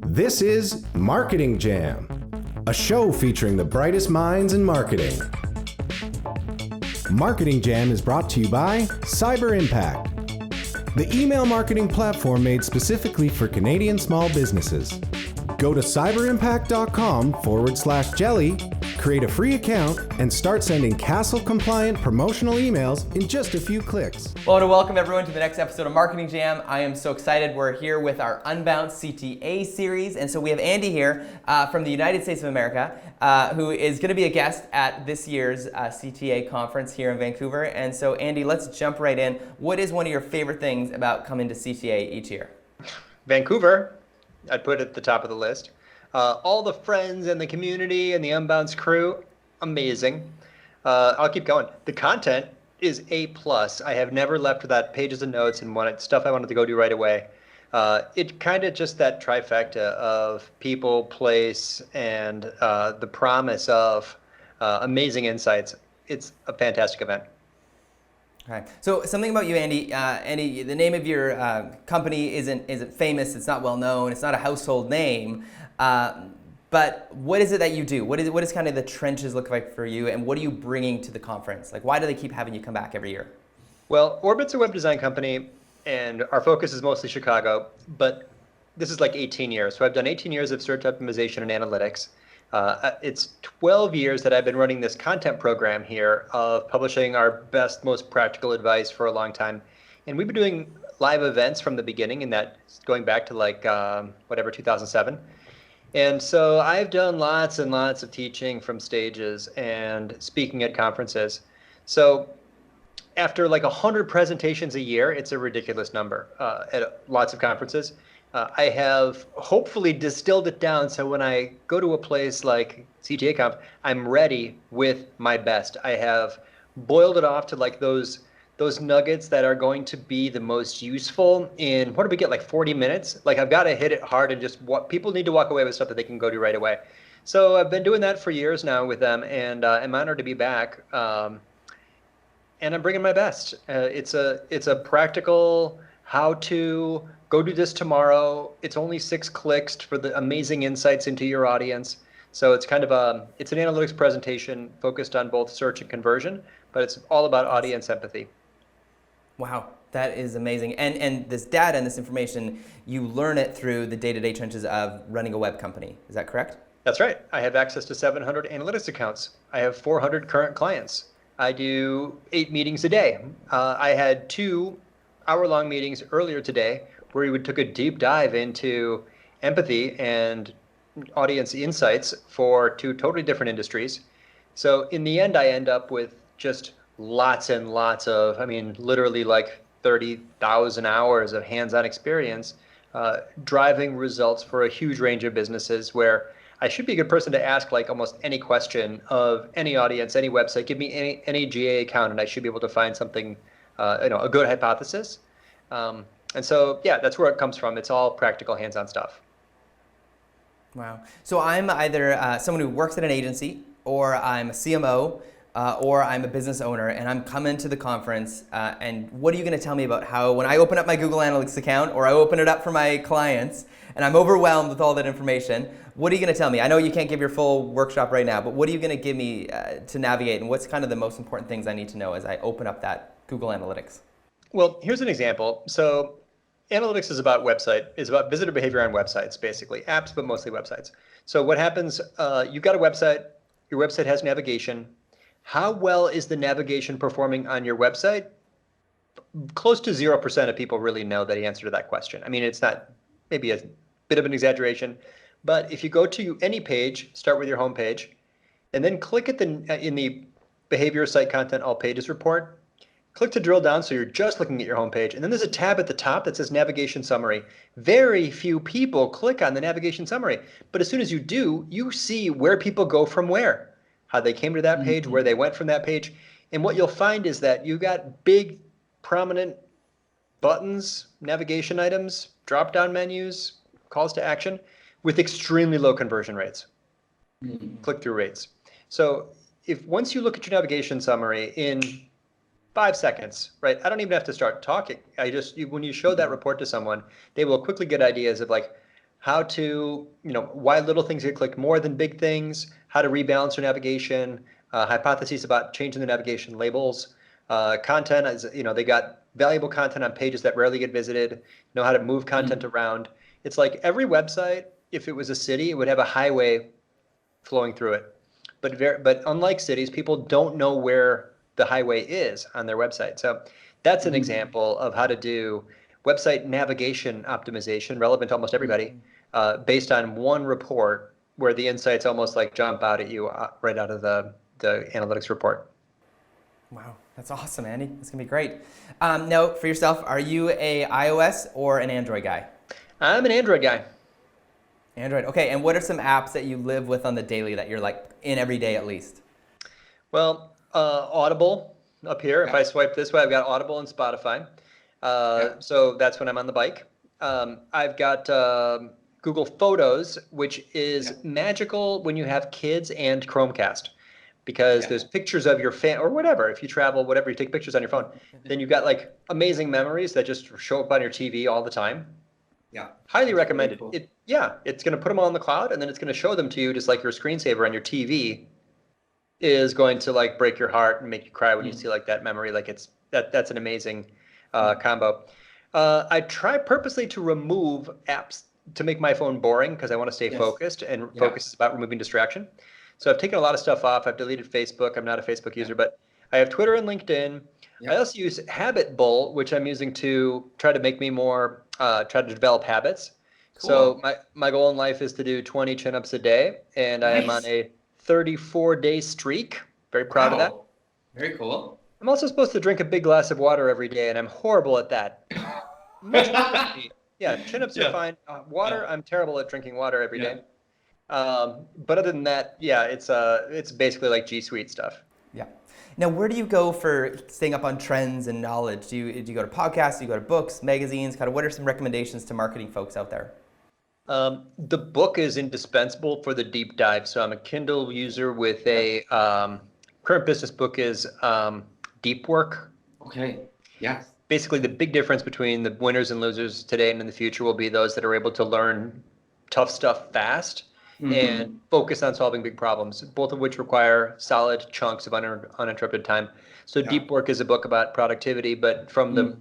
This is Marketing Jam, a show featuring the brightest minds in marketing. Marketing Jam is brought to you by Cyber Impact, the email marketing platform made specifically for Canadian small businesses. Go to cyberimpact.com/jelly, create a free account, and start sending CASL-compliant promotional emails in just a few clicks. Well, I want to welcome everyone to the next episode of Marketing Jam. I am so excited. We're here with our Unbound CTA series. And so we have Andy here from the United States of America, who is going to be a guest at this year's CTA conference here in Vancouver. And so, Andy, let's jump right in. What is one of your favorite things about coming to CTA each year? Vancouver, I'd put at the top of the list. All the friends and the community and the Unbounce crew, amazing. I'll keep going. The content is A+. I have never left without pages of notes and stuff I wanted to go do right away. It kind of just that trifecta of people, place, and the promise of amazing insights. It's a fantastic event. Okay. So something about you, Andy. Andy, the name of your company isn't famous. It's not well known. It's not a household name. But what is it that you do? What is kind of the trenches look like for you, and what are you bringing to the conference? Like, why do they keep having you come back every year? Well, Orbit's a web design company, and our focus is mostly Chicago, but this is like 18 years. So I've done 18 years of search optimization and analytics. It's 12 years that I've been running this content program here of publishing our best, most practical advice for a long time. And we've been doing live events from the beginning, and that going back to like 2007. And so I've done lots and lots of teaching from stages and speaking at conferences. So after like 100 presentations a year, it's a ridiculous number at lots of conferences. I have hopefully distilled it down so when I go to a place like CTA Conf, I'm ready with my best. I have boiled it off to like those nuggets that are going to be the most useful in, what do we get, like 40 minutes? Like I've got to hit it hard and just what people need to walk away with stuff that they can go do right away. So I've been doing that for years now with them, and I'm honored to be back. And I'm bringing my best. It's a practical how to go do this tomorrow. It's only 6 clicks for the amazing insights into your audience. So it's kind of it's an analytics presentation focused on both search and conversion, but it's all about audience empathy. Wow, that is amazing. And this data and this information, you learn it through the day-to-day trenches of running a web company. Is that correct? That's right. I have access to 700 analytics accounts. I have 400 current clients. I do 8 meetings a day. I had 2 hour-long meetings earlier today where we took a deep dive into empathy and audience insights for 2 totally different industries. So in the end, I end up with just lots and lots of, literally like 30,000 hours of hands-on experience driving results for a huge range of businesses where I should be a good person to ask like almost any question of any audience, any website. Give me any GA account and I should be able to find something, a good hypothesis. And so, yeah, that's where it comes from. It's all practical hands-on stuff. Wow. So I'm either someone who works at an agency, or I'm a CMO, or I'm a business owner, and I'm coming to the conference, and what are you going to tell me about how when I open up my Google Analytics account or I open it up for my clients and I'm overwhelmed with all that information, what are you going to tell me? I know you can't give your full workshop right now, but what are you going to give me to navigate, and what's kind of the most important things I need to know as I open up that Google Analytics? Well, here's an example. So analytics is about visitor behavior on websites, basically apps, but mostly websites. So what happens, you've got a website, your website has navigation. How well is the navigation performing on your website? Close to 0% of people really know the answer to that question. It's not, maybe a bit of an exaggeration, but if you go to any page, start with your home page, and then click at in the behavior site content all pages report, click to drill down so you're just looking at your home page, and then there's a tab at the top that says navigation summary. Very few people click on the navigation summary, but as soon as you do, you see where people go from where. How they came to that page, where they went from that page. And what you'll find is that you got big, prominent buttons, navigation items, drop-down menus, calls to action with extremely low conversion rates, click-through rates. So once you look at your navigation summary in 5 seconds, right? I don't even have to start talking. When you show that report to someone, they will quickly get ideas of like, how to, why little things get clicked more than big things, how to rebalance your navigation, hypotheses about changing the navigation labels, content, as they got valuable content on pages that rarely get visited, know how to move content around. It's like every website, if it was a city, it would have a highway flowing through it. But unlike cities, people don't know where the highway is on their website. So that's an example of how to do website navigation optimization, relevant to almost everybody, based on one report where the insights almost like jump out at you right out of the analytics report. Wow, that's awesome, Andy. It's gonna be great. Now, for yourself, are you a iOS or an Android guy? I'm an Android guy. Android. Okay, and what are some apps that you live with on the daily that you're like in every day at least? Well, Audible up here. If I swipe this way, I've got Audible and Spotify. So that's when I'm on the bike. I've got Google Photos, which is magical when you have kids and Chromecast, because there's pictures of your or whatever. If you travel, whatever, you take pictures on your phone, then you've got like amazing memories that just show up on your TV all the time. Yeah. Highly recommended. Cool. It's going to put them all in the cloud, and then it's going to show them to you just like your screensaver on your TV is going to like break your heart and make you cry when you see like that memory. Like that's an amazing combo. I try purposely to remove apps to make my phone boring because I want to stay focused, and focus is about removing distraction. So I've taken a lot of stuff off. I've deleted Facebook. I'm not a Facebook user, but I have Twitter and LinkedIn. I also use Habit Bull, which I'm using to try to make me more, try to develop habits. Cool. So my goal in life is to do 20 chin-ups a day, and I am on a 34-day streak. Very proud of that. Very cool. I'm also supposed to drink a big glass of water every day, and I'm horrible at that. Chin-ups are fine. Water, I'm terrible at drinking water every day. But other than that, it's basically like G Suite stuff. Yeah. Now, where do you go for staying up on trends and knowledge? Do you go to podcasts? Do you go to books, magazines? Kind of what are some recommendations to marketing folks out there? The book is indispensable for the deep dive. So I'm a Kindle user with a current business book is Deep Work. Okay. Yeah. Basically, the big difference between the winners and losers today and in the future will be those that are able to learn tough stuff fast and focus on solving big problems, both of which require solid chunks of uninterrupted time. So Deep Work is a book about productivity, but from the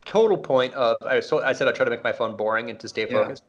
total point of, I said I try to make my phone boring and to stay focused.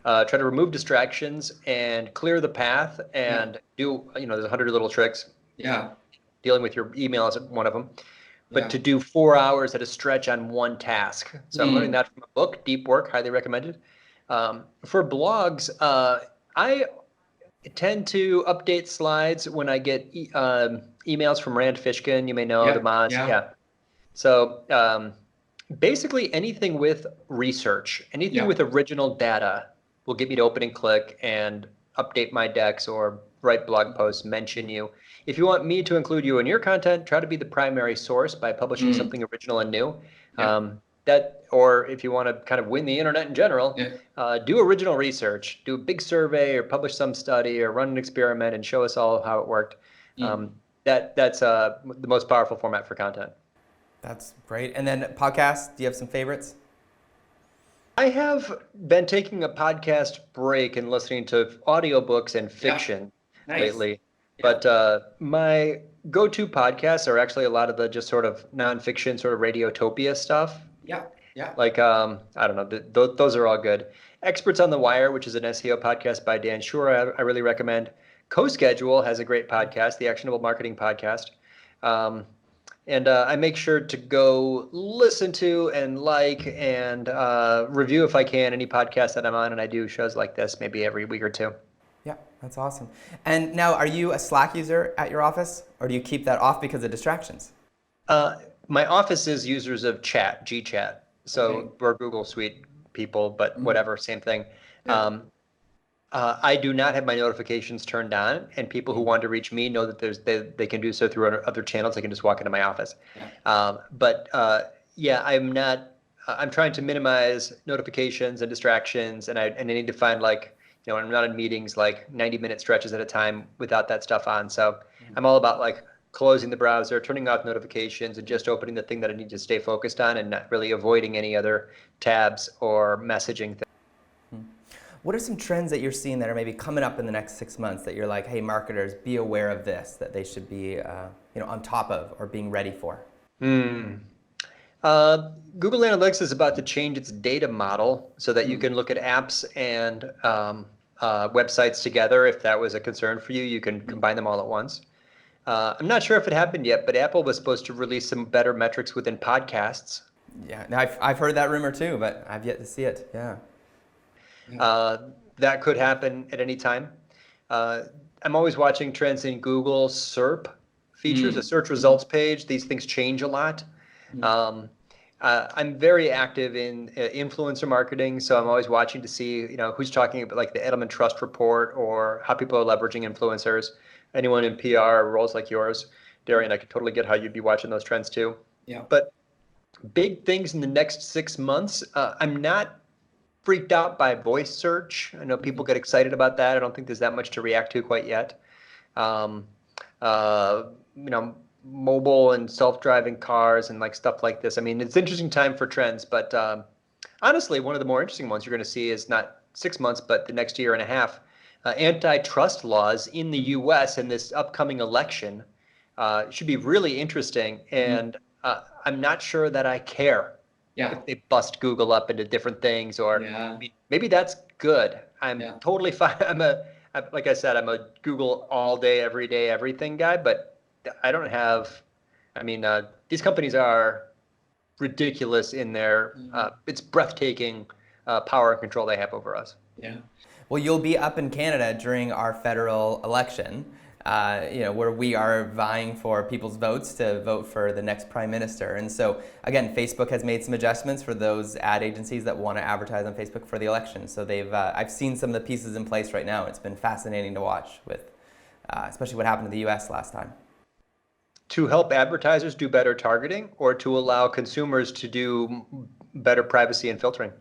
Try to remove distractions and clear the path and do, there's 100 little tricks. Yeah. Dealing with your email is one of them. But to do 4 hours at a stretch on one task. So I'm learning that from a book, Deep Work, highly recommended. For blogs, I tend to update slides when I get emails from Rand Fishkin. You may know the Moz. So basically anything with research, anything with original data will get me to open and click and update my decks or write blog posts, mention you. If you want me to include you in your content, try to be the primary source by publishing something original and new. Or if you want to kind of win the internet in general, do original research, do a big survey or publish some study or run an experiment and show us all how it worked. That's the most powerful format for content. That's great. And then podcasts, do you have some favorites? I have been taking a podcast break and listening to audiobooks and fiction lately. But my go-to podcasts are actually a lot of the just sort of nonfiction, sort of Radiotopia stuff. Like, I don't know, those are all good. Experts on the Wire, which is an SEO podcast by Dan Shura, I really recommend. CoSchedule has a great podcast, the Actionable Marketing Podcast. And I make sure to go listen to and review if I can any podcast that I'm on, and I do shows like this maybe every week or two. Yeah, that's awesome. And now, are you a Slack user at your office, or do you keep that off because of distractions? My office is users of Chat, GChat. So we're Google Suite people, but whatever, same thing. I do not have my notifications turned on, and people who want to reach me know that they can do so through other channels. They can just walk into my office. I'm not. I'm trying to minimize notifications and distractions, and I need to find when I'm not in meetings, 90-minute stretches at a time without that stuff on. So I'm all about closing the browser, turning off notifications, and just opening the thing that I need to stay focused on, and not really avoiding any other tabs or messaging things. What are some trends that you're seeing that are maybe coming up in the next 6 months that you're like, hey, marketers, be aware of this, that they should be on top of or being ready for? Google Analytics is about to change its data model so that you can look at apps and websites together. If that was a concern for you, you can combine them all at once. I'm not sure if it happened yet, but Apple was supposed to release some better metrics within podcasts. Yeah, I've heard that rumor too, but I've yet to see it. Yeah. That could happen at any time. I'm always watching trends in Google SERP features, a search results page. These things change a lot. I'm very active in influencer marketing, so I'm always watching to see, who's talking about like the Edelman Trust Report or how people are leveraging influencers. Anyone in PR roles like yours, Darian, I could totally get how you'd be watching those trends too. Yeah. But big things in the next 6 months. I'm not freaked out by voice search. I know people get excited about that. I don't think there's that much to react to quite yet. Mobile and self-driving cars and like stuff like this. I mean, it's an interesting time for trends, but honestly, one of the more interesting ones you're going to see is not 6 months, but the next year and a half. Antitrust laws in the U.S. in this upcoming election should be really interesting, and I'm not sure that I care if they bust Google up into different things, or maybe that's good. I'm totally fine. Like I said, I'm a Google all day, every day, everything guy, but I don't have. These companies are ridiculous in their. It's breathtaking power and control they have over us. Yeah. Well, you'll be up in Canada during our federal election, where we are vying for people's votes to vote for the next prime minister. And so, again, Facebook has made some adjustments for those ad agencies that want to advertise on Facebook for the election. So I've seen some of the pieces in place right now. It's been fascinating to watch, with especially what happened to the U.S. last time. To help advertisers do better targeting, or to allow consumers to do better privacy and filtering?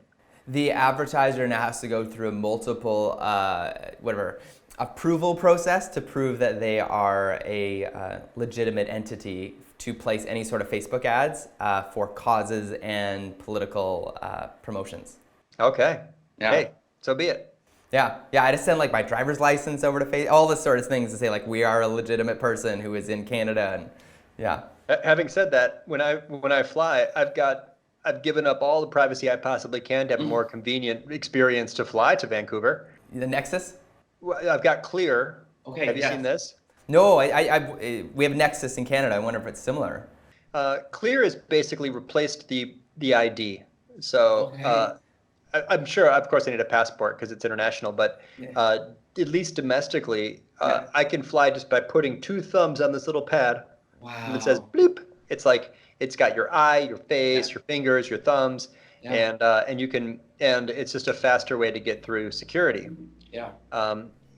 The advertiser now has to go through a multiple approval process to prove that they are a legitimate entity to place any sort of Facebook ads for causes and political promotions. Okay. Yeah. Hey, so be it. Yeah. I just send like my driver's license over to Facebook, all this sort of things to say like we are a legitimate person who is in Canada, and yeah. Having said that, when I fly, I've given up all the privacy I possibly can to have a more convenient experience to fly to Vancouver. The Nexus? Well, I've got Clear. Okay. Have you seen this? No, we have Nexus in Canada. I wonder if it's similar. Clear has basically replaced the ID. So I'm sure, of course, I need a passport because it's international, but at least domestically, I can fly just by putting 2 thumbs on this little pad. Wow. And it says bloop. It's like it's got your eye, your face, your fingers, your thumbs, and you can, and it's just a faster way to get through security. Yeah.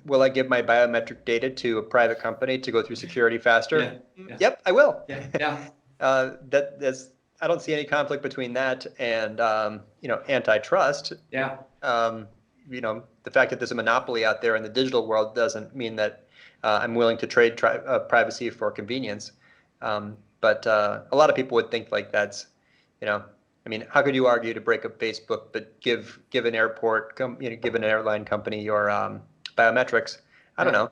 Will I give my biometric data to a private company to go through security faster? Yeah. Yep, I will. Yeah. I don't see any conflict between that and antitrust. Yeah. The fact that there's a monopoly out there in the digital world doesn't mean that I'm willing to trade privacy for convenience. But a lot of people would think like that's, how could you argue to break up Facebook but give an airport, give an airline company your biometrics? I don't know.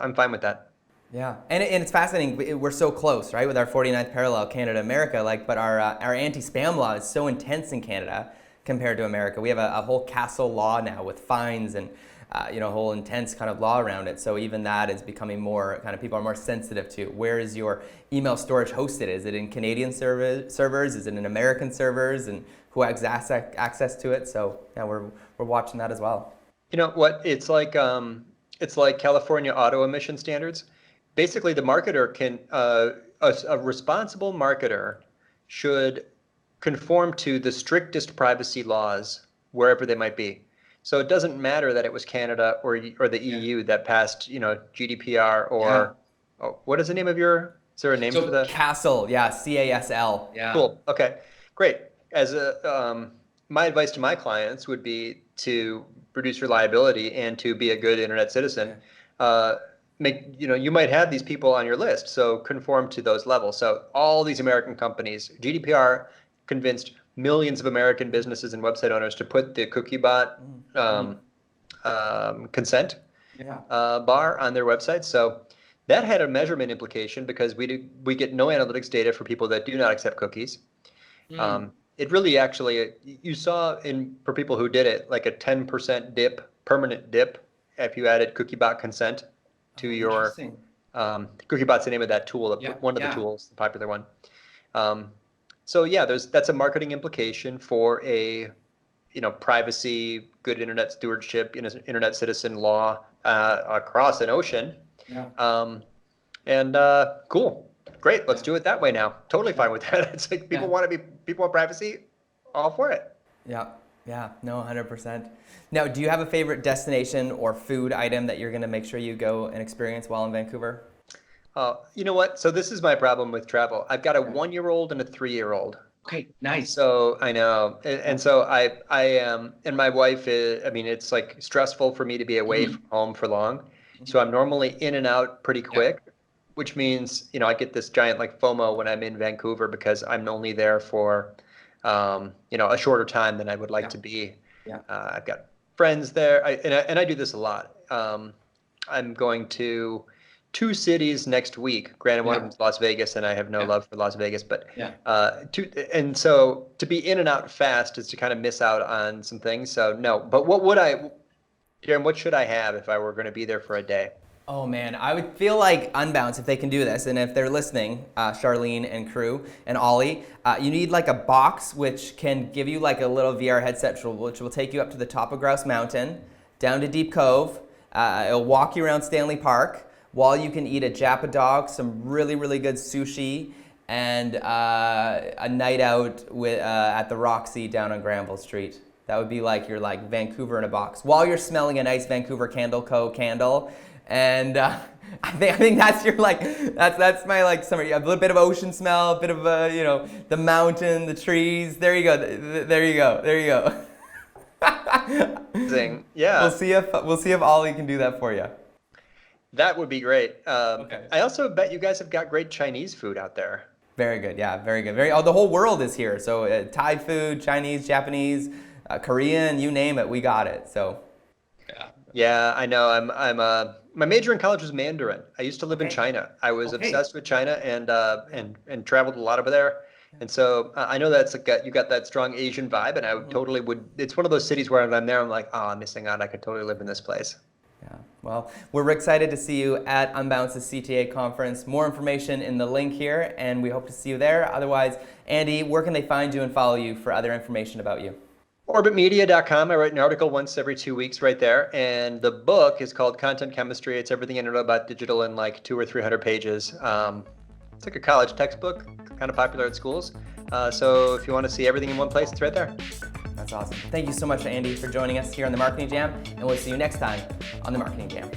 I'm fine with that. Yeah, and it's fascinating. We're so close, right, with our 49th parallel, Canada, America. But our anti-spam law is so intense in Canada compared to America. We have a whole castle law now with fines and a whole intense kind of law around it. So even that is becoming more kind of, people are more sensitive to where is your email storage hosted? Is it in Canadian servers? Is it in American servers? And who has access to it? So yeah, we're watching that as well. You know what? It's like California auto emission standards. Basically, the marketer can a responsible marketer should conform to the strictest privacy laws wherever they might be. So it doesn't matter that it was Canada or the EU that passed, GDPR or what is the name of is there a name for the CASL? Yeah, CASL. Yeah. Cool. Okay, great. As my advice to my clients would be to reduce reliability and to be a good internet citizen. You might have these people on your list, so conform to those levels. So all these American companies, GDPR convinced millions of American businesses and website owners to put the cookie bot consent bar on their website. So that had a measurement implication because we get no analytics data for people that do not accept cookies. It really actually, you saw for people who did it, like a 10% dip, permanent dip, if you added CookieBot consent to your, CookieBot's the name of that tool, one of the tools, the popular one. So yeah, that's a marketing implication for a, privacy, good internet stewardship, internet citizen law across an ocean. Cool. Great. Let's do it that way now. Totally fine with that. It's like people want privacy, all for it. Yeah. No, 100%. Now, do you have a favorite destination or food item that you're going to make sure you go and experience while in Vancouver? You know what? So this is my problem with travel. I've got a 1-year-old and a 3-year-old. Okay, nice. So I know, and so I am, and my wife is. I mean, it's like stressful for me to be away from home for long. So I'm normally in and out pretty quick, which means I get this giant like FOMO when I'm in Vancouver because I'm only there for a shorter time than I would like to be. I've got friends there, and I do this a lot. I'm going to 2 cities next week. Granted, one of them is Las Vegas, and I have no love for Las Vegas, but and so to be in and out fast is to kind of miss out on some things. So no, but Darren, what should I have if I were going to be there for a day? Oh man, I would feel like Unbounce if they can do this, and if they're listening, Charlene and crew and Ollie, you need like a box which can give you like a little VR headset, which will take you up to the top of Grouse Mountain, down to Deep Cove. It'll walk you around Stanley Park while you can eat a Japa dog, some really, really good sushi, and a night out at the Roxy down on Granville Street. That would be like your like Vancouver in a box while you're smelling a nice Vancouver Candle Co. candle. And I think that's your like that's my like summer. A little bit of ocean smell, a bit of the mountain, the trees. There you go. There you go. Amazing. Yeah. We'll see if Ollie can do that for you. That would be great. Okay. I also bet you guys have got great Chinese food out there. Very good. Yeah, very good. The whole world is here. So Thai food, Chinese, Japanese, Korean, you name it, we got it. So. Yeah, I know. My major in college was Mandarin. I used to live in China. I was obsessed with China and traveled a lot over there. And so I know that's you got that strong Asian vibe, and I totally would. It's one of those cities where I'm there. I'm like, I'm missing out. I could totally live in this place. Yeah. Well, we're excited to see you at Unbounce's CTA conference. More information in the link here, and we hope to see you there. Otherwise, Andy, where can they find you and follow you for other information about you? Orbitmedia.com. I write an article once every 2 weeks right there. And the book is called Content Chemistry. It's everything you know about digital in like 200 or 300 pages. It's like a college textbook, kind of popular at schools. So if you want to see everything in one place, it's right there. That's awesome. Thank you so much, Andy, for joining us here on the Marketing Jam. And we'll see you next time on the Marketing Jam.